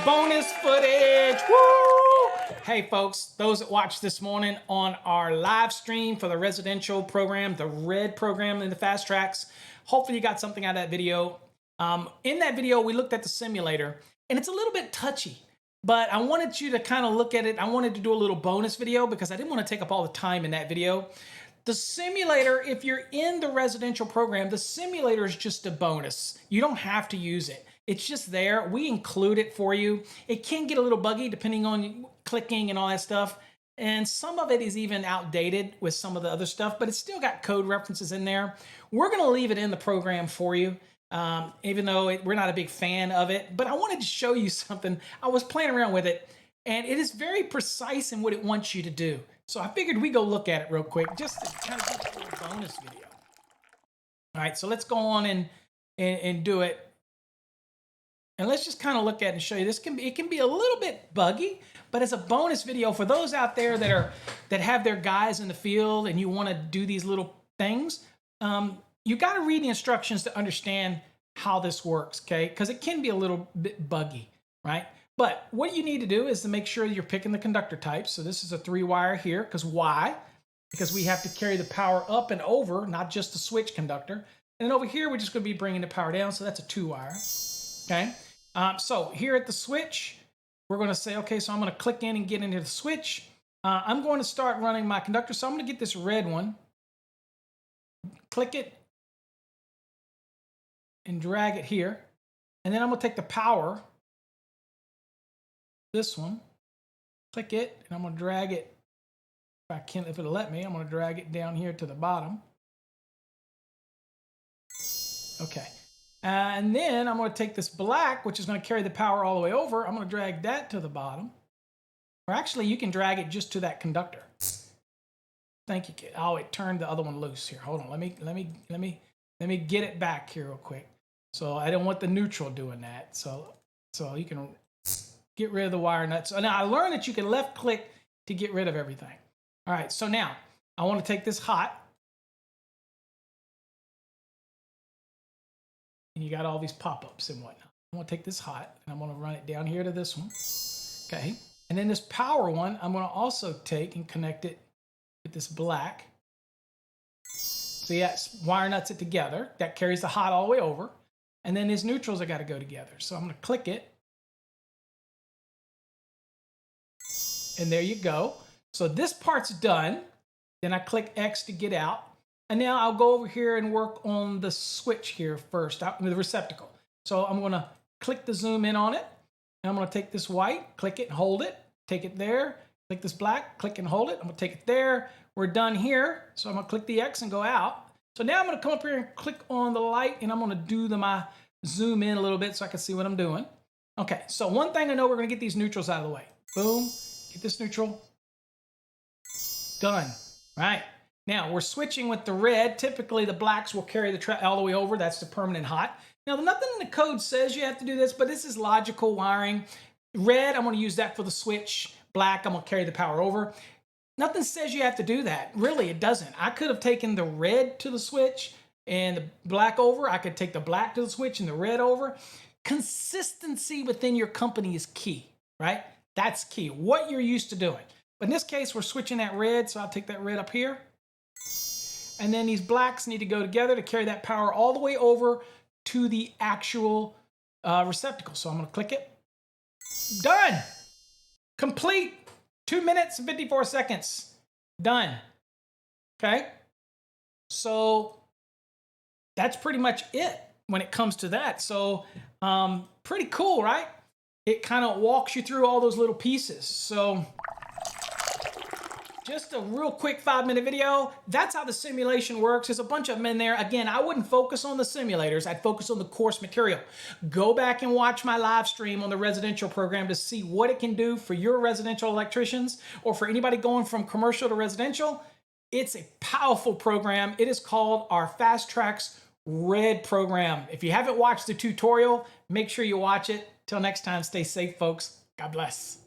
bonus footage. Woo! Hey folks, those that watched this morning on our live stream for the residential program, the Red program in the Fast Trax, hopefully you got something out of that video. In that video, we looked at the simulator, and it's a little bit touchy, but I wanted you to kind of look at it. I wanted to do a little bonus video because I didn't want to take up all the time in that video. The simulator, if you're in the residential program, the simulator is just a bonus. You don't have to use it. It's just there. We include it for you. It can get a little buggy depending on clicking and all that stuff. And some of it is even outdated with some of the other stuff, but it's still got code references in there. We're going to leave it in the program for you, even though we're not a big fan of it. But I wanted to show you something. I was playing around with it, and it is very precise in what it wants you to do. So I figured we go look at it real quick, just to kind of get a little bonus video. All right, so let's go on and do it. And let's just kind of look at it and show you. It can be a little bit buggy, but as a bonus video for those out there that have their guys in the field and you want to do these little things, you got to read the instructions to understand how this works, okay? Because it can be a little bit buggy, right? But what you need to do is to make sure you're picking the conductor type. So this is a 3-wire here, because why? Because we have to carry the power up and over, not just the switch conductor. And then over here, we're just going to be bringing the power down, so that's a 2-wire, okay? So here at the switch, we're going to say, okay, so I'm going to click in and get into the switch. I'm going to start running my conductor, so I'm going to get this red one, click it, and drag it here. And then I'm going to take the power, this one, click it, and I'm going to drag it. If it'll let me, I'm going to drag it down here to the bottom. Okay. And then I'm going to take this black, which is going to carry the power all the way over. I'm going to drag that to the bottom. Or actually, you can drag it just to that conductor. Thank you, kid. Oh, it turned the other one loose here. Hold on. Let me get it back here real quick. So I don't want the neutral doing that. So you can get rid of the wire nuts. So now I learned that you can left click to get rid of everything. All right. So now I want to take this hot. And you got all these pop-ups and whatnot. I'm going to take this hot, and I'm going to run it down here to this one. Okay. And then this power one, I'm going to also take and connect it with this black. So yeah, wire nuts it together. That carries the hot all the way over. And then these neutrals have got to go together. So I'm going to click it. And there you go. So this part's done. Then I click X to get out. And now I'll go over here and work on the switch here first, the receptacle. So I'm going to click the zoom in on it. And I'm going to take this white, click it and hold it. Take it there. Click this black, click and hold it. I'm going to take it there. We're done here. So I'm going to click the X and go out. So now I'm going to come up here and click on the light. And I'm going to do my zoom in a little bit so I can see what I'm doing. Okay, so one thing I know, we're going to get these neutrals out of the way. Boom. Get this neutral. Done. Right. Now, we're switching with the red. Typically, the blacks will carry the all the way over. That's the permanent hot. Now, nothing in the code says you have to do this, but this is logical wiring. Red, I'm going to use that for the switch. Black, I'm going to carry the power over. Nothing says you have to do that. Really, it doesn't. I could have taken the red to the switch and the black over. I could take the black to the switch and the red over. Consistency within your company is key, right? That's key. What you're used to doing. But in this case, we're switching that red, so I'll take that red up here. And then these blacks need to go together to carry that power all the way over to the actual receptacle. So I'm going to click it. Done. Complete. 2 minutes and 54 seconds. Done. Okay. So that's pretty much it when it comes to that. So pretty cool, right? It kind of walks you through all those little pieces. So just a real quick 5-minute video. That's how the simulation works. There's a bunch of them in there. Again, I wouldn't focus on the simulators. I'd focus on the course material. Go back and watch my live stream on the residential program to see what it can do for your residential electricians or for anybody going from commercial to residential. It's a powerful program. It is called our Fast Trax Red program. If you haven't watched the tutorial, make sure you watch it. Till next time, stay safe, folks. God bless.